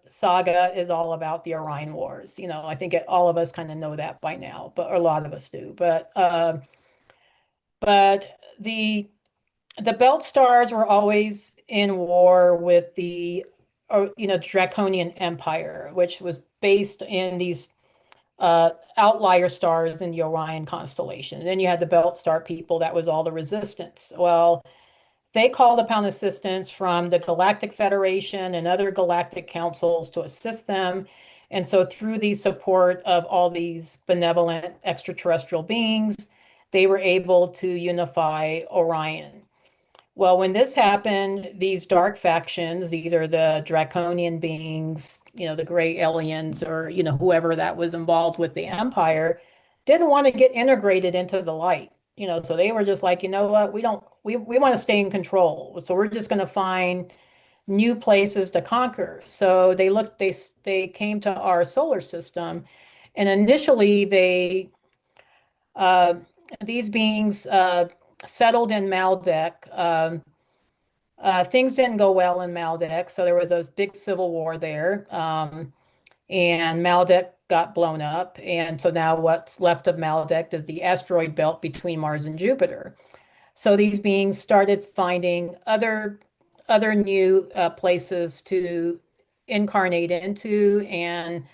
saga is all about the Orion Wars. I think all of us kind of know that by now, but or a lot of us do. But the Belt Stars were always in war with the Draconian Empire, which was based in these outlier stars in the Orion constellation. And then you had the Belt Star people, that was all the resistance. Well, they called upon assistance from the Galactic Federation and other galactic councils to assist them. And so, through the support of all these benevolent extraterrestrial beings, they were able to unify Orion. Well, when this happened, these dark factions, either the draconian beings, the gray aliens, or, whoever that was involved with the empire, didn't want to get integrated into the light. So they were just like, you know what, we want to stay in control. So we're just going to find new places to conquer. So they came to our solar system, and initially uh, these beings settled in Maldek. Things didn't go well in Maldek, so there was a big civil war there, and Maldek got blown up, and so now what's left of Maldek is the asteroid belt between Mars and Jupiter. So these beings started finding other new places to incarnate into, and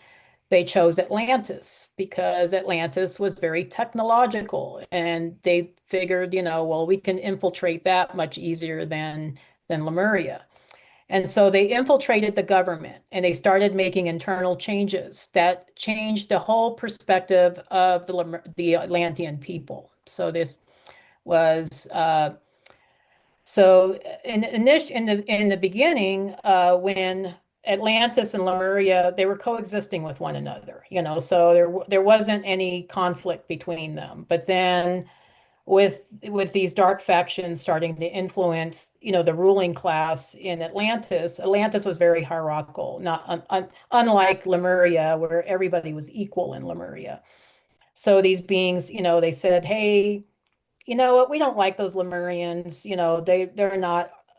they chose Atlantis because Atlantis was very technological, and they figured, well, we can infiltrate that much easier than Lemuria. And so they infiltrated the government and they started making internal changes that changed the whole perspective of the Atlantean people. So this was so in the beginning, when Atlantis and Lemuria, they were coexisting with one another, so there wasn't any conflict between them. But then with these dark factions starting to influence, the ruling class in Atlantis, Atlantis was very hierarchical, not unlike Lemuria, where everybody was equal in Lemuria. So these beings, they said, hey, you know what, we don't like those Lemurians,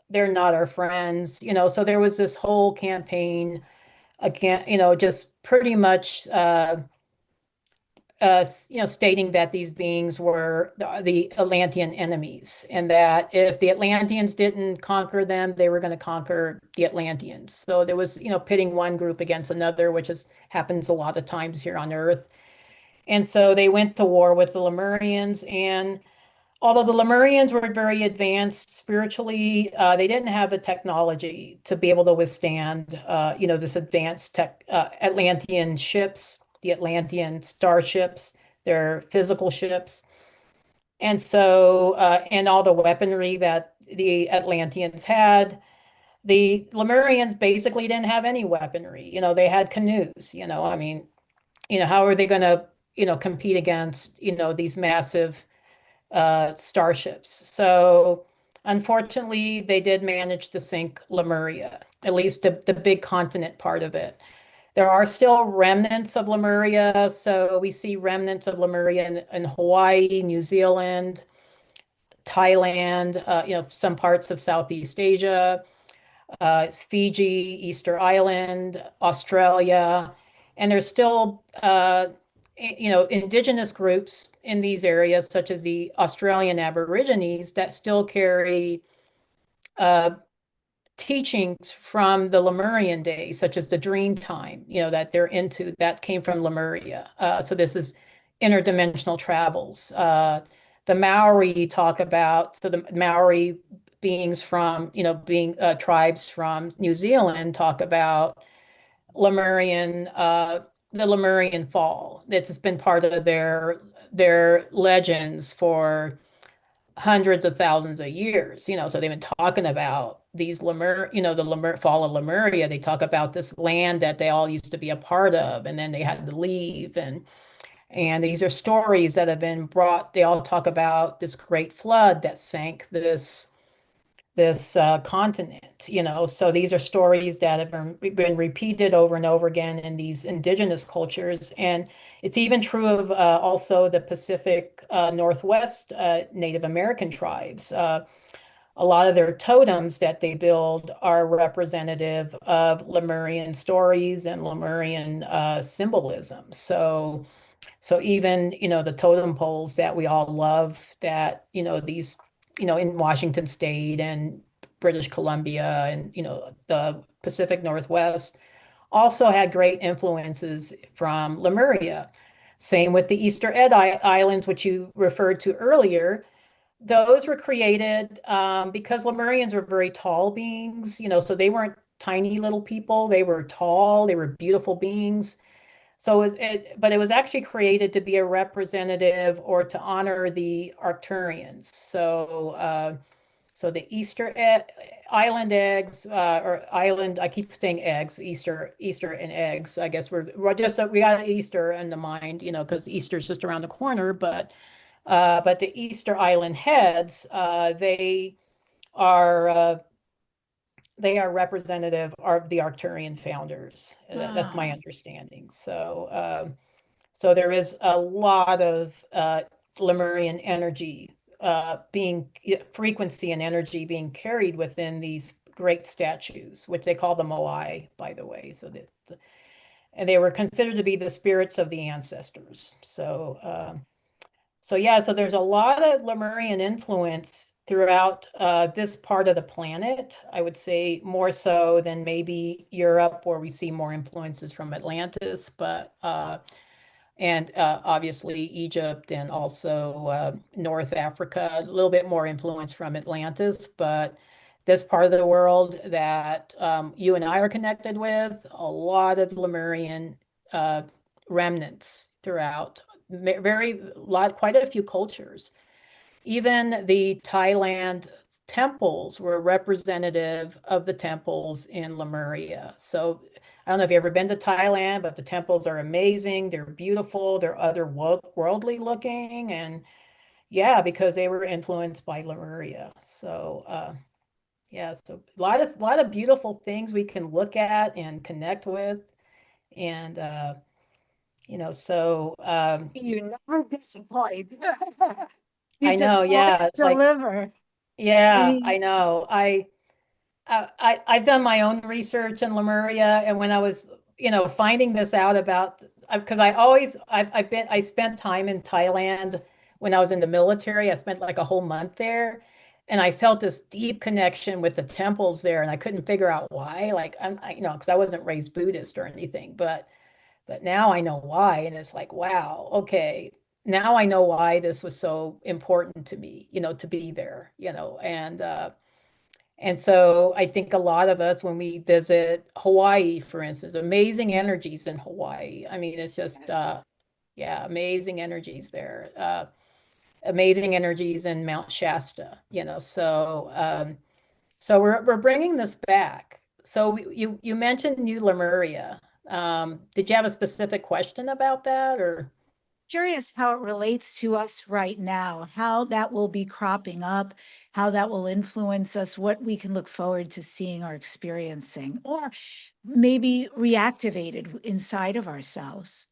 they're not our friends, so there was this whole campaign again, just pretty much stating that these beings were the Atlantean enemies, and that if the Atlanteans didn't conquer them, they were going to conquer the Atlanteans. So there was, pitting one group against another, which happens a lot of times here on Earth. And so they went to war with the Lemurians, and although the Lemurians were very advanced spiritually, they didn't have the technology to be able to withstand, this advanced Atlantean ships, the Atlantean starships, their physical ships. And so, and all the weaponry that the Atlanteans had, the Lemurians basically didn't have any weaponry. They had canoes, I mean, how are they going to, compete against, these massive starships? So unfortunately, they did manage to sink Lemuria, at least the big continent part of it. There are still remnants of Lemuria. So we see remnants of Lemuria in Hawaii, New Zealand, Thailand, some parts of Southeast Asia, Fiji, Easter Island, Australia. And there's still, indigenous groups in these areas, such as the Australian Aborigines, that still carry uh, teachings from the Lemurian days, such as the dream time, that they're into, that came from Lemuria. So this is interdimensional travels. The Maori talk about, so the Maori beings from, being tribes from New Zealand talk about Lemurian, the Lemurian fall. It's been part of their legends for hundreds of thousands of years, so they've been talking about these the fall of Lemuria. They talk about this land that they all used to be a part of, and then they had to leave. And these are stories that have been brought. They all talk about this great flood that sank this continent, so these are stories that have been repeated over and over again in these indigenous cultures. And it's even true of also the Pacific Northwest Native American tribes. A lot of their totems that they build are representative of Lemurian stories and Lemurian symbolism. So even, the totem poles that we all love, that, these, in Washington State and British Columbia and, the Pacific Northwest also had great influences from Lemuria. Same with the Easter Egg Islands, which you referred to earlier. Those were created because Lemurians were very tall beings, so they weren't tiny little people. They were tall, they were beautiful beings. But it was actually created to be a representative or to honor the Arcturians. So the Island eggs, or island, I keep saying eggs, Easter and eggs. I guess we're just, we got Easter in the mind, because Easter's just around the corner. But the Easter Island heads, are uh, they are representative of the Arcturian founders. That's my Ah, understanding. So there is a lot of Lemurian energy being frequency and energy being carried within these great statues, which they call the Moai, by the way. And they were considered to be the spirits of the ancestors. So yeah, so there's a lot of Lemurian influence throughout this part of the planet. I would say more so than maybe Europe, where we see more influences from Atlantis, but and obviously Egypt and also North Africa, a little bit more influence from Atlantis, but this part of the world that you and I are connected with, a lot of Lemurian uh, remnants throughout, very lot, quite a few cultures. Even the Thailand temples were representative of the temples in Lemuria. So I don't know if you've ever been to Thailand, but the temples are amazing. They're beautiful. They're otherworldly looking. And yeah, because they were influenced by Lemuria. Yeah, so a lot of beautiful things we can look at and connect with. And you never disappoint. You I just know, yeah, always it's like, deliver. I yeah, mean, I know. I've done my own research in Lemuria, and when I was, finding this out about, because I spent time in Thailand when I was in the military. I spent like a whole month there, and I felt this deep connection with the temples there, and I couldn't figure out why. Like because I wasn't raised Buddhist or anything, but now I know why, and it's like, wow, okay. Now I know why this was so important to me, to be there, and so I think a lot of us, when we visit Hawaii, for instance, amazing energies in Hawaii. I mean, it's just, yeah, amazing energies there. Amazing energies in Mount Shasta, so we're bringing this back. So you mentioned New Lemuria. Did you have a specific question about that, or? curious how it relates to us right now, how that will be cropping up, how that will influence us, what we can look forward to seeing or experiencing, or maybe reactivated inside of ourselves.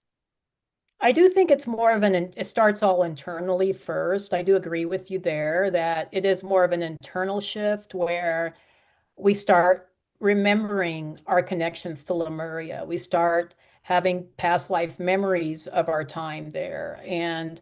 I do think it's more of it starts all internally first. I do agree with you there that it is more of an internal shift where we start remembering our connections to Lemuria. We start having past life memories of our time there. And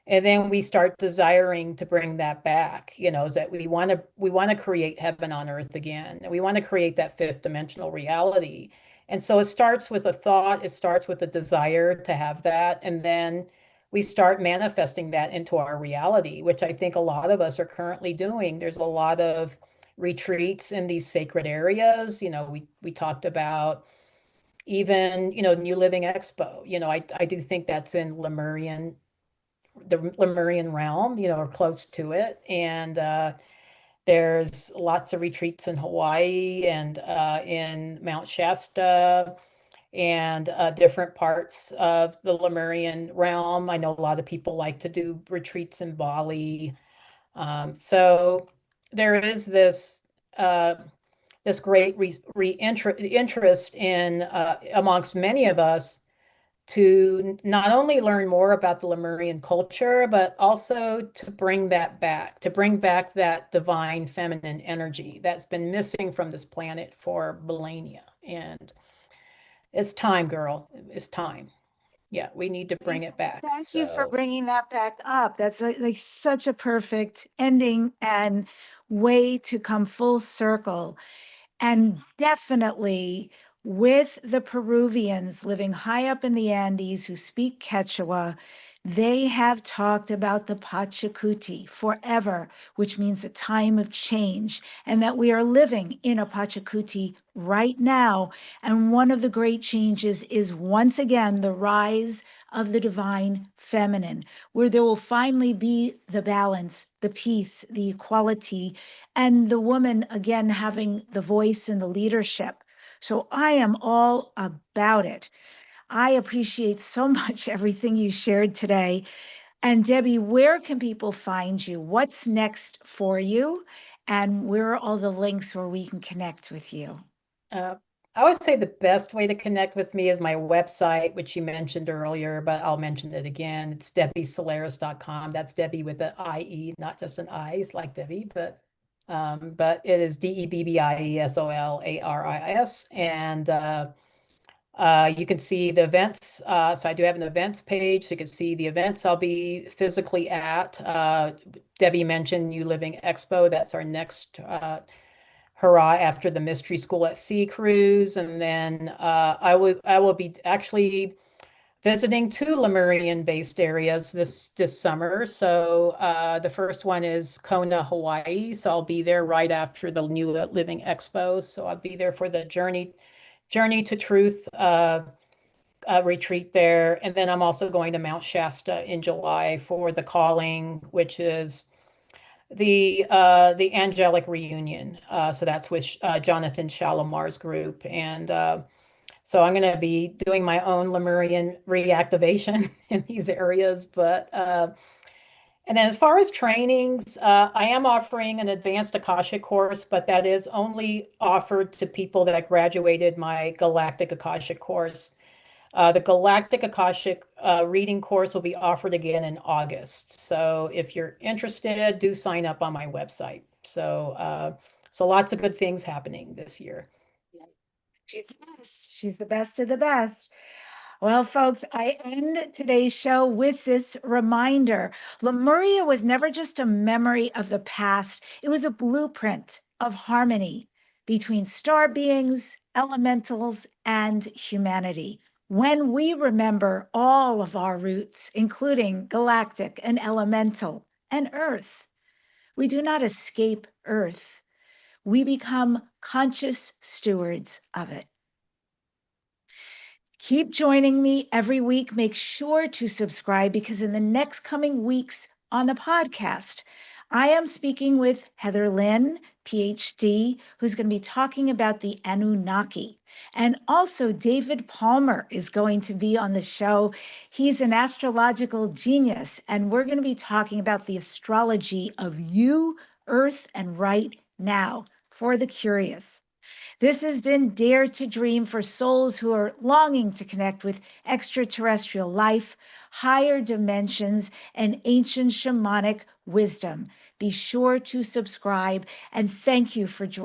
then we start desiring to bring that back, is that we want to create heaven on earth again. And we want to create that fifth dimensional reality. And so it starts with a thought, it starts with a desire to have that, and then we start manifesting that into our reality, which I think a lot of us are currently doing. There's a lot of retreats in these sacred areas. We talked about even, New Living Expo. I do think that's in the Lemurian realm, or close to it. And there's lots of retreats in Hawaii and in Mount Shasta and different parts of the Lemurian realm. I know a lot of people like to do retreats in Bali. So there is uh, this great interest in amongst many of us to not only learn more about the Lemurian culture, but also to bring that back, to bring back that divine feminine energy that's been missing from this planet for millennia. And it's time, girl. It's time. Yeah, we need to bring it back. Thank you for So, bringing that back up. That's like such a perfect ending and way to come full circle. And definitely with the Peruvians living high up in the Andes who speak Quechua, they have talked about the Pachacuti forever, which means a time of change, and that we are living in a Pachacuti right now. And one of the great changes is once again the rise of the divine feminine, where there will finally be the balance, the peace, the equality, and the woman again having the voice and the leadership. So I am all about it. I appreciate so much everything you shared today. And Debbie, where can people find you? What's next for you? And where are all the links where we can connect with you? uh, I would say the best way to connect with me is my website, which you mentioned earlier, but I'll mention it again. It's debbiesolaris.com. That's Debbie with an IE, not just an I. It's like Debbie, but it is DEBBIESOLARIS. And you can see the events. So I do have an events page. So you can see the events I'll be physically at. Debbie mentioned You Living Expo. That's our next hurrah after the Mystery School at Sea cruise. And then I will be actually visiting two Lemurian-based areas this summer. So the first one is Kona, Hawaii. So I'll be there right after the New Living Expo. So I'll be there for the Journey to Truth retreat there. And then I'm also going to Mount Shasta in July for the Calling, which is the Angelic reunion. So that's with Jonathan Shalomar's group. And so I'm going to be doing my own Lemurian reactivation in these areas. And then as far as trainings, I am offering an advanced Akashic course, but that is only offered to people that graduated my Galactic Akashic course. The Galactic Akashic reading course will be offered again in August. So if you're interested, do sign up on my website. So lots of good things happening this year. She's the best. She's the best of the best. Well, folks, I end today's show with this reminder. Lemuria was never just a memory of the past, it was a blueprint of harmony between star beings, elementals, and humanity. When we remember all of our roots, including galactic and elemental and Earth, we do not escape Earth. We become conscious stewards of it. Keep joining me every week. Make sure to subscribe because in the next coming weeks on the podcast, I am speaking with Heather Lynn, PhD, who's going to be talking about the Anunnaki. And also, David Palmer is going to be on the show. He's an astrological genius, and we're going to be talking about the astrology of you, Earth, and right now for the curious. This has been Dare to Dream for souls who are longing to connect with extraterrestrial life, higher dimensions, and ancient shamanic wisdom. Be sure to subscribe and thank you for joining.